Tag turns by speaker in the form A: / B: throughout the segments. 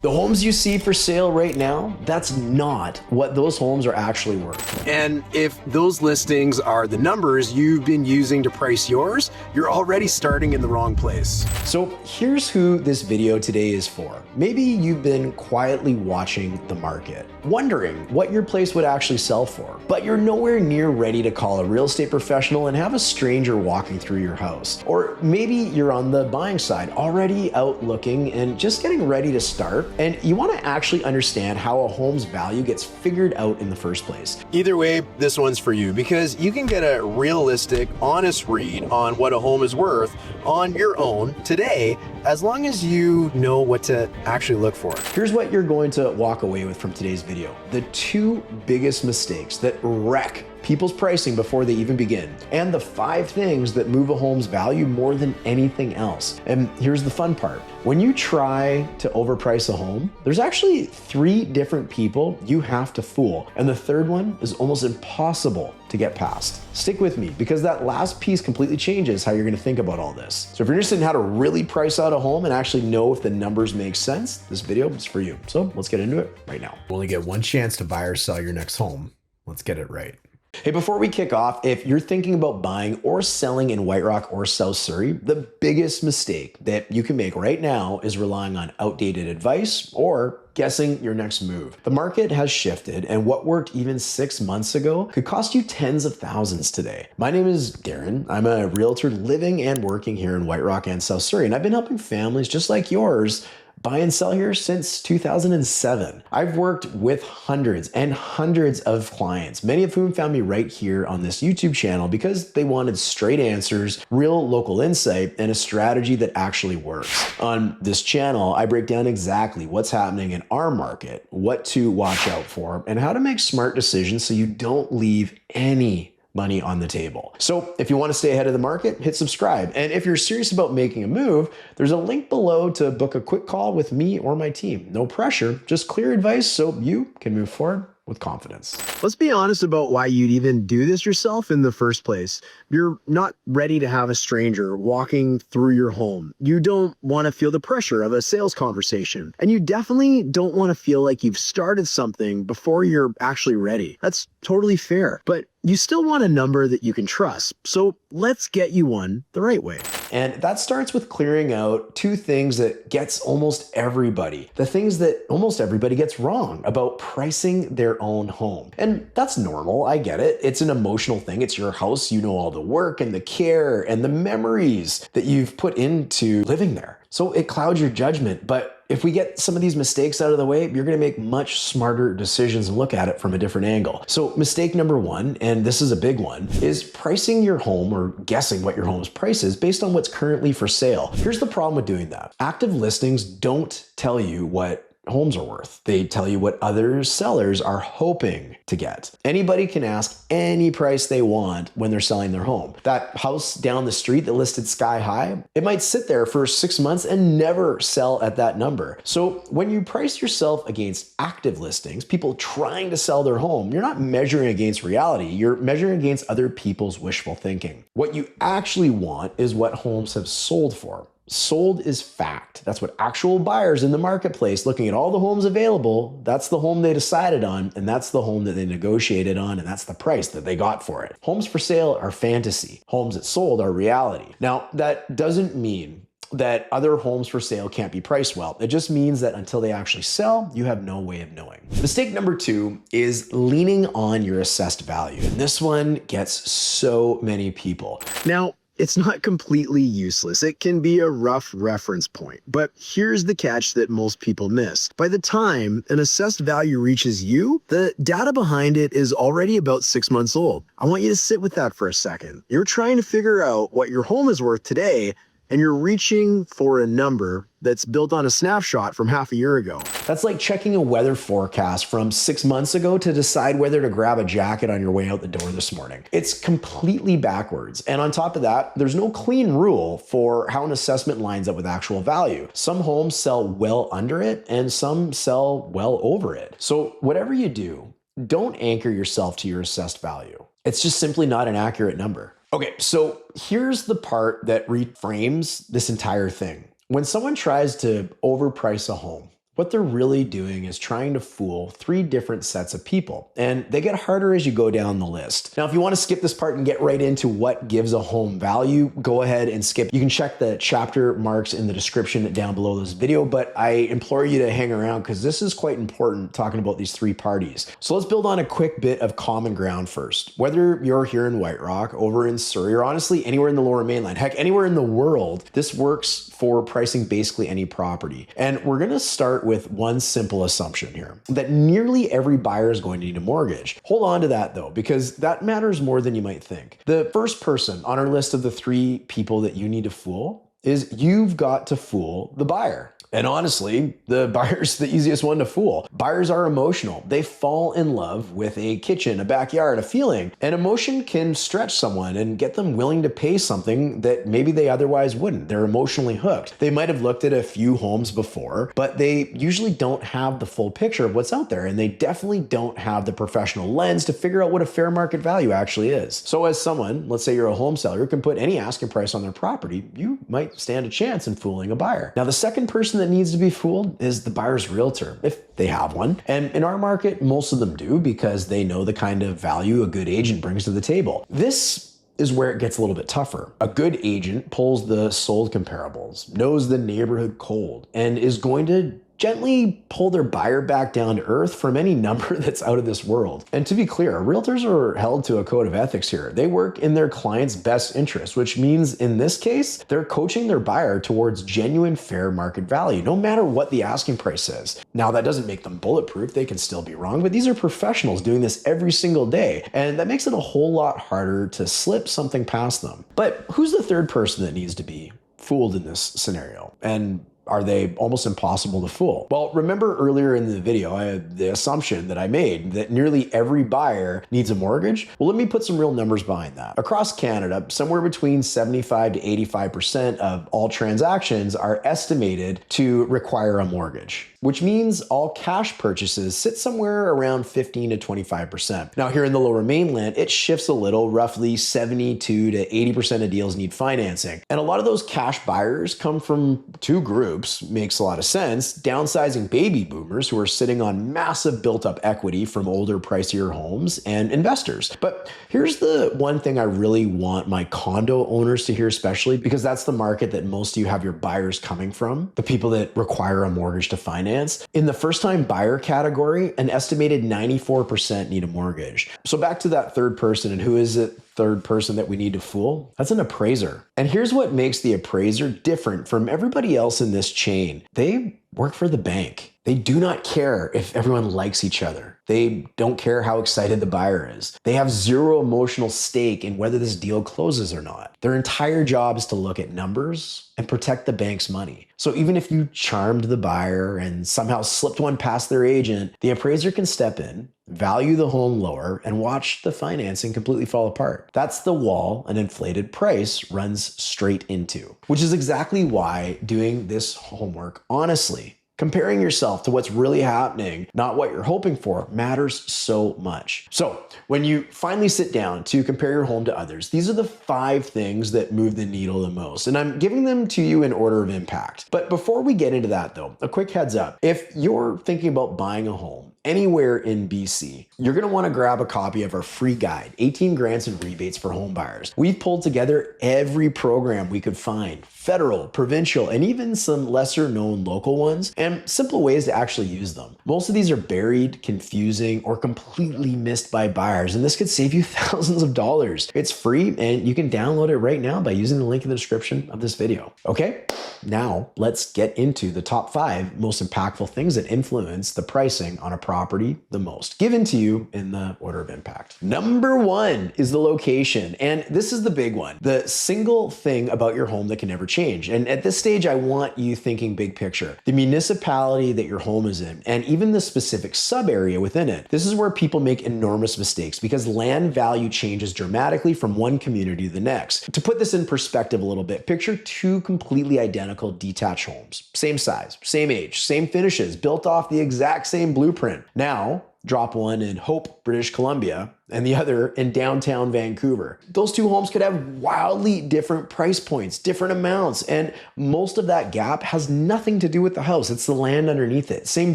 A: The homes you see for sale right now, that's not what those homes are actually worth.
B: And if those listings are the numbers you've been using to price yours, you're already starting in the wrong place.
A: So here's who this video today is for. Maybe you've been quietly watching the market, wondering what your place would actually sell for, but you're nowhere near ready to call a real estate professional and have a stranger walking through your house. Or maybe you're on the buying side, already out looking and just getting ready to start, and you want to actually understand how a home's value gets figured out in the first place.
B: Either way, this one's for you because you can get a realistic, honest read on what a home is worth on your own today, as long as you know what to actually look for.
A: Here's what you're going to walk away with from today's video. The two biggest mistakes that wreck people's pricing before they even begin, and the 5 things that move a home's value more than anything else. And here's the fun part. When you try to overprice a home, there's actually 3 different people you have to fool, and the third one is almost impossible to get past. Stick with me, because that last piece completely changes how you're gonna think about all this. So if you're interested in how to really price out a home and actually know if the numbers make sense, this video is for you. So let's get into it right now. You only get one chance to buy or sell your next home. Let's get it right. Hey, before we kick off, if you're thinking about buying or selling in White Rock or South Surrey, the biggest mistake that you can make right now is relying on outdated advice or guessing your next move. The market has shifted, and what worked even 6 months ago could cost you tens of thousands today. My name is Germyn. I'm a realtor living and working here in White Rock and South Surrey, and I've been helping families just like yours buy and sell here since 2007. I've worked with hundreds and hundreds of clients, many of whom found me right here on this YouTube channel because they wanted straight answers, real local insight, and a strategy that actually works. On this channel, I break down exactly what's happening in our market, what to watch out for, and how to make smart decisions so you don't leave any money on the table. So if you want to stay ahead of the market, hit subscribe. And if you're serious about making a move, there's a link below to book a quick call with me or my team. No pressure, just clear advice so you can move forward with confidence.
C: Let's be honest about why you'd even do this yourself in the first place. You're not ready to have a stranger walking through your home. You don't want to feel the pressure of a sales conversation. And you definitely don't want to feel like you've started something before you're actually ready. That's totally fair. But you still want a number that you can trust. So let's get you one the right way.
A: And that starts with clearing out 2 things that gets almost everybody. The things that almost everybody gets wrong about pricing their own home. And that's normal, I get it. It's an emotional thing. It's your house. You know all the work and the care and the memories that you've put into living there. So it clouds your judgment. But if we get some of these mistakes out of the way, you're gonna make much smarter decisions and look at it from a different angle. So mistake number 1, and this is a big one, is pricing your home or guessing what your home's price is based on what's currently for sale. Here's the problem with doing that. Active listings don't tell you what homes are worth. They tell you what other sellers are hoping to get. Anybody can ask any price they want when they're selling their home. That house down the street that listed sky high, it might sit there for 6 months and never sell at that number. So when you price yourself against active listings, people trying to sell their home, you're not measuring against reality. You're measuring against other people's wishful thinking. What you actually want is what homes have sold for. Sold is fact. That's what actual buyers in the marketplace, looking at all the homes available, that's the home they decided on, and that's the home that they negotiated on, and that's the price that they got for it. Homes for sale are fantasy. Homes that sold are reality. Now, that doesn't mean that other homes for sale can't be priced well. It just means that until they actually sell, you have no way of knowing. Mistake number 2 is leaning on your assessed value. And this one gets so many people.
C: Now, it's not completely useless. It can be a rough reference point, but here's the catch that most people miss. By the time an assessed value reaches you, the data behind it is already about 6 months old. I want you to sit with that for a second. You're trying to figure out what your home is worth today, and you're reaching for a number that's built on a snapshot from half a year ago.
A: That's like checking a weather forecast from 6 months ago to decide whether to grab a jacket on your way out the door this morning. It's completely backwards. And on top of that, there's no clean rule for how an assessment lines up with actual value. Some homes sell well under it and some sell well over it. So whatever you do, don't anchor yourself to your assessed value. It's just simply not an accurate number. Okay, so here's the part that reframes this entire thing. When someone tries to overprice a home, What they're really doing is trying to fool three different sets of people, and they get harder as you go down the list. Now, if you want to skip this part and get right into what gives a home value, go ahead and skip. You can check the chapter marks in the description down below this video, but I implore you to hang around because this is quite important talking about these three parties. So let's build on a quick bit of common ground first. Whether you're here in White Rock, over in Surrey, or honestly anywhere in the Lower Mainland, heck, anywhere in the world, this works for pricing basically any property. And we're going to start with one simple assumption here, that nearly every buyer is going to need a mortgage. Hold on to that though, because that matters more than you might think. The first person on our list of the three people that you need to fool is you've got to fool the buyer. And honestly, the buyer's the easiest one to fool. Buyers are emotional. They fall in love with a kitchen, a backyard, a feeling. And emotion can stretch someone and get them willing to pay something that maybe they otherwise wouldn't. They're emotionally hooked. They might have looked at a few homes before, but they usually don't have the full picture of what's out there. And they definitely don't have the professional lens to figure out what a fair market value actually is. So as someone, let's say you're a home seller, who can put any asking price on their property, you might stand a chance in fooling a buyer. Now, the second person that needs to be fooled is the buyer's realtor, if they have one. And in our market, most of them do because they know the kind of value a good agent brings to the table. This is where it gets a little bit tougher. A good agent pulls the sold comparables, knows the neighborhood cold, and is going to gently pull their buyer back down to earth from any number that's out of this world. And to be clear, realtors are held to a code of ethics here. They work in their client's best interest, which means in this case, they're coaching their buyer towards genuine fair market value, no matter what the asking price is. Now, that doesn't make them bulletproof. They can still be wrong, but these are professionals doing this every single day. And that makes it a whole lot harder to slip something past them. But who's the third person that needs to be fooled in this scenario? And are they almost impossible to fool? Well, remember earlier in the video, I had the assumption that I made that nearly every buyer needs a mortgage. Well, let me put some real numbers behind that. Across Canada, somewhere between 75 to 85% of all transactions are estimated to require a mortgage, which means all cash purchases sit somewhere around 15 to 25%. Now, here in the Lower Mainland, it shifts a little. Roughly 72 to 80% of deals need financing. And a lot of those cash buyers come from two groups. Makes a lot of sense. Downsizing baby boomers who are sitting on massive built up equity from older, pricier homes, and investors. But here's the one thing I really want my condo owners to hear, especially because that's the market that most of you have your buyers coming from, the people that require a mortgage to finance. In the first time buyer category, an estimated 94% need a mortgage. So back to that third person, and who is it? Third person that we need to fool? That's an appraiser. And here's what makes the appraiser different from everybody else in this chain. They work for the bank. They do not care if everyone likes each other. They don't care how excited the buyer is. They have zero emotional stake in whether this deal closes or not. Their entire job is to look at numbers and protect the bank's money. So even if you charmed the buyer and somehow slipped one past their agent, the appraiser can step in, value the home lower, and watch the financing completely fall apart. That's the wall an inflated price runs straight into, which is exactly why doing this homework honestly, comparing yourself to what's really happening, not what you're hoping for, matters so much. So when you finally sit down to compare your home to others, these are the 5 things that move the needle the most. And I'm giving them to you in order of impact. But before we get into that though, a quick heads up. If you're thinking about buying a home anywhere in BC, you're gonna wanna grab a copy of our free guide, 18 grants and rebates for home buyers. We've pulled together every program we could find, federal, provincial, and even some lesser known local ones, and simple ways to actually use them. Most of these are buried, confusing, or completely missed by buyers, and this could save you thousands of dollars. It's free, and you can download it right now by using the link in the description of this video. Okay, now let's get into the top 5 most impactful things that influence the pricing on a property the most, given to you in the order of impact. Number 1 is the location, and this is the big one, the single thing about your home that can never change. And at this stage, I want you thinking big picture. The municipality that your home is in, and even the specific sub area within it. This is where people make enormous mistakes because land value changes dramatically from one community to the next. To put this in perspective a little bit, picture 2 completely identical detached homes, same size, same age, same finishes, built off the exact same blueprint. Now, drop one in Hope, British Columbia, and the other in downtown Vancouver. Those two homes could have wildly different price points, different amounts, and most of that gap has nothing to do with the house. It's the land underneath it. Same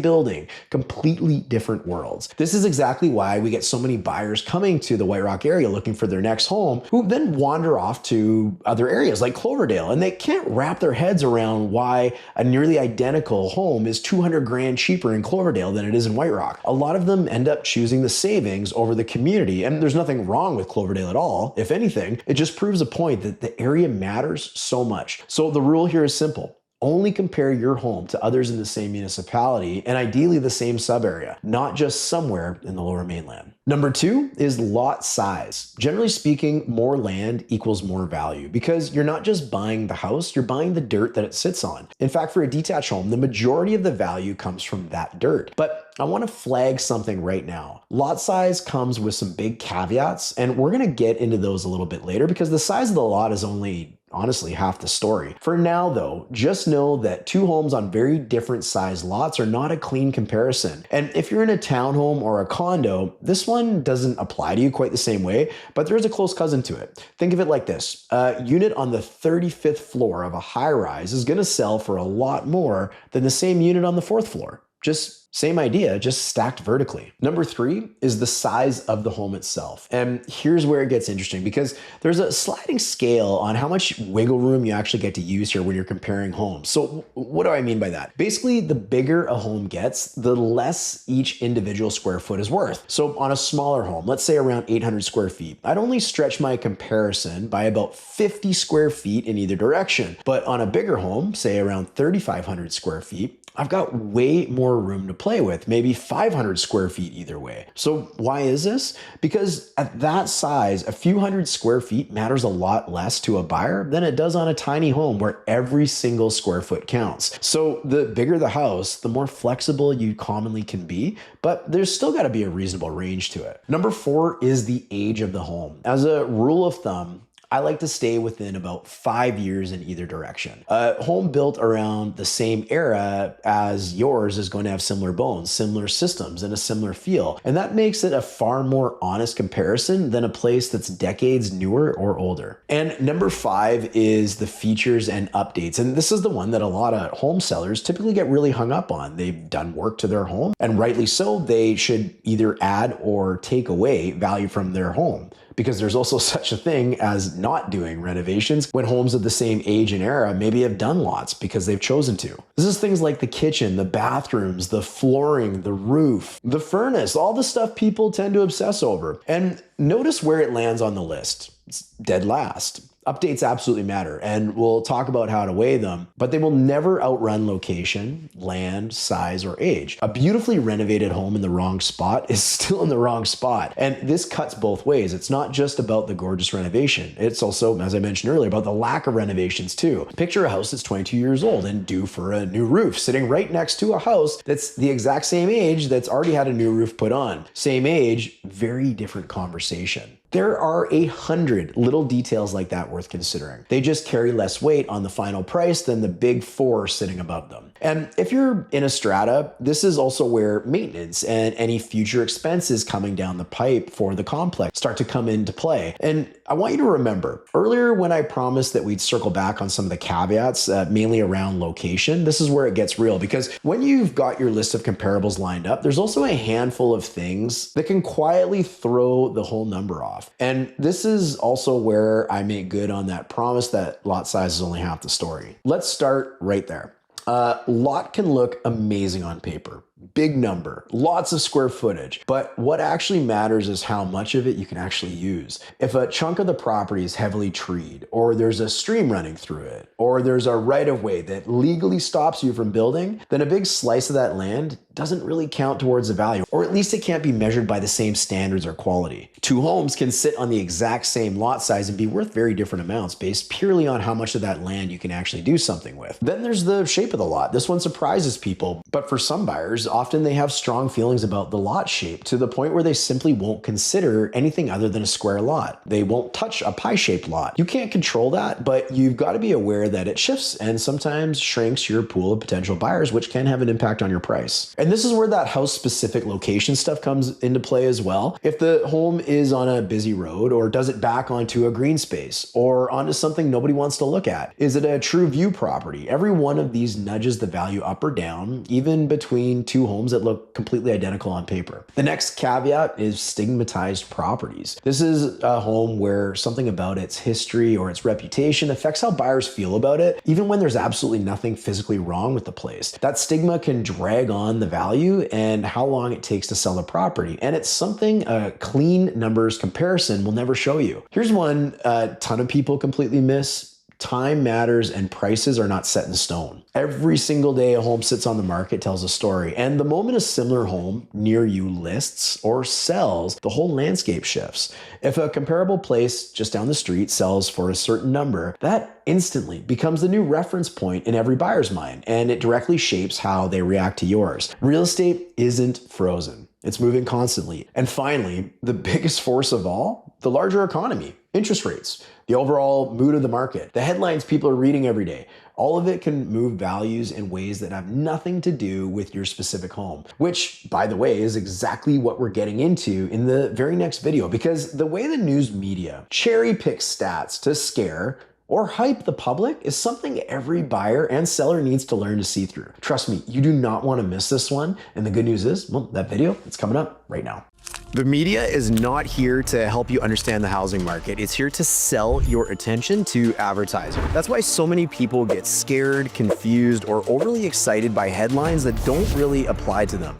A: building, completely different worlds. This is exactly why we get so many buyers coming to the White Rock area looking for their next home who then wander off to other areas like Cloverdale, and they can't wrap their heads around why a nearly identical home is 200 grand cheaper in Cloverdale than it is in White Rock. A lot of them end up choosing the savings over the community, and there's nothing wrong with Cloverdale at all. If anything, it just proves a point that the area matters so much. So the rule here is simple. Only compare your home to others in the same municipality and ideally the same sub-area, not just somewhere in the Lower Mainland. Number 2 is lot size. Generally speaking, more land equals more value because you're not just buying the house, you're buying the dirt that it sits on. In fact, for a detached home, the majority of the value comes from that dirt. But I want to flag something right now. Lot size comes with some big caveats, and we're going to get into those a little bit later because the size of the lot is only honestly half the story. For now though, just know that two homes on very different size lots are not a clean comparison. And if you're in a townhome or a condo, this one doesn't apply to you quite the same way, but there's a close cousin to it. Think of it like this. A unit on the 35th floor of a high rise is going to sell for a lot more than the same unit on the 4th floor. Just same idea, just stacked vertically. Number 3 is the size of the home itself. And here's where it gets interesting because there's a sliding scale on how much wiggle room you actually get to use here when you're comparing homes. So what do I mean by that? Basically, the bigger a home gets, the less each individual square foot is worth. So on a smaller home, let's say around 800 square feet, I'd only stretch my comparison by about 50 square feet in either direction. But on a bigger home, say around 3,500 square feet, I've got way more room to play with, maybe 500 square feet either way. So why is this? Because at that size, a few hundred square feet matters a lot less to a buyer than it does on a tiny home where every single square foot counts. So the bigger the house, the more flexible you commonly can be, but there's still got to be a reasonable range to it. Number 4 is the age of the home. As a rule of thumb, I like to stay within about 5 years in either direction. A home built around the same era as yours is going to have similar bones, similar systems, and a similar feel. And that makes it a far more honest comparison than a place that's decades newer or older. And number 5 is the features and updates. And this is the one that a lot of home sellers typically get really hung up on. They've done work to their home, and rightly so, they should either add or take away value from their home. Because there's also such a thing as not doing renovations when homes of the same age and era maybe have done lots because they've chosen to. This is things like the kitchen, the bathrooms, the flooring, the roof, the furnace, all the stuff people tend to obsess over. And notice where it lands on the list. It's dead last. Updates absolutely matter, and we'll talk about how to weigh them, but they will never outrun location, land, size, or age. A beautifully renovated home in the wrong spot is still in the wrong spot, and this cuts both ways. It's not just about the gorgeous renovation. It's also, as I mentioned earlier, about the lack of renovations too. Picture a house that's 22 years old and due for a new roof, sitting right next to a house that's the exact same age that's already had a new roof put on. Same age, very different conversation. There are 100 little details like that worth considering. They just carry less weight on the final price than the big 4 sitting above them. And if you're in a strata, this is also where maintenance and any future expenses coming down the pipe for the complex start to come into play. And I want you to remember, earlier when I promised that we'd circle back on some of the caveats, mainly around location, this is where it gets real, because when you've got your list of comparables lined up, there's also a handful of things that can quietly throw the whole number off. And this is also where I make good on that promise that lot size is only half the story. Let's start right there. Lot can look amazing on paper. Big number, lots of square footage, but what actually matters is how much of it you can actually use. If a chunk of the property is heavily treed, or there's a stream running through it, or there's a right-of-way that legally stops you from building, then a big slice of that land doesn't really count towards the value, or at least it can't be measured by the same standards or quality. Two homes can sit on the exact same lot size and be worth very different amounts based purely on how much of that land you can actually do something with. Then there's the shape of the lot. This one surprises people, but for some buyers, buyers, often they have strong feelings about the lot shape to the point where they simply won't consider anything other than a square lot. They won't touch a pie-shaped lot. You can't control that, but you've got to be aware that it shifts and sometimes shrinks your pool of potential buyers, which can have an impact on your price. And this is where that house-specific location stuff comes into play as well. If the home is on a busy road, or does it back onto a green space, or onto something nobody wants to look at? Is it a true view property? Every one of these nudges the value up or down, even between two homes that look completely identical on paper. The next caveat is stigmatized properties. This is a home where something about its history or its reputation affects how buyers feel about it, even when there's absolutely nothing physically wrong with the place. That stigma can drag on the value and how long it takes to sell a property. And it's something a clean numbers comparison will never show you. Here's one a ton of people completely miss. Time matters and prices are not set in stone. Every single day a home sits on the market tells a story, and the moment a similar home near you lists or sells, the whole landscape shifts. If a comparable place just down the street sells for a certain number, that instantly becomes the new reference point in every buyer's mind, and it directly shapes how they react to yours. Real estate isn't frozen. It's moving constantly. And finally, the biggest force of all, the larger economy, interest rates, the overall mood of the market, the headlines people are reading every day. All of it can move values in ways that have nothing to do with your specific home, which, by the way, is exactly what we're getting into in the very next video, because the way the news media cherry picks stats to scare or hype the public is something every buyer and seller needs to learn to see through. Trust me, you do not want to miss this one. And the good news is, well, that video, it's coming up right now.
B: The media is not here to help you understand the housing market. It's here to sell your attention to advertising. That's why so many people get scared, confused, or overly excited by headlines that don't really apply to them.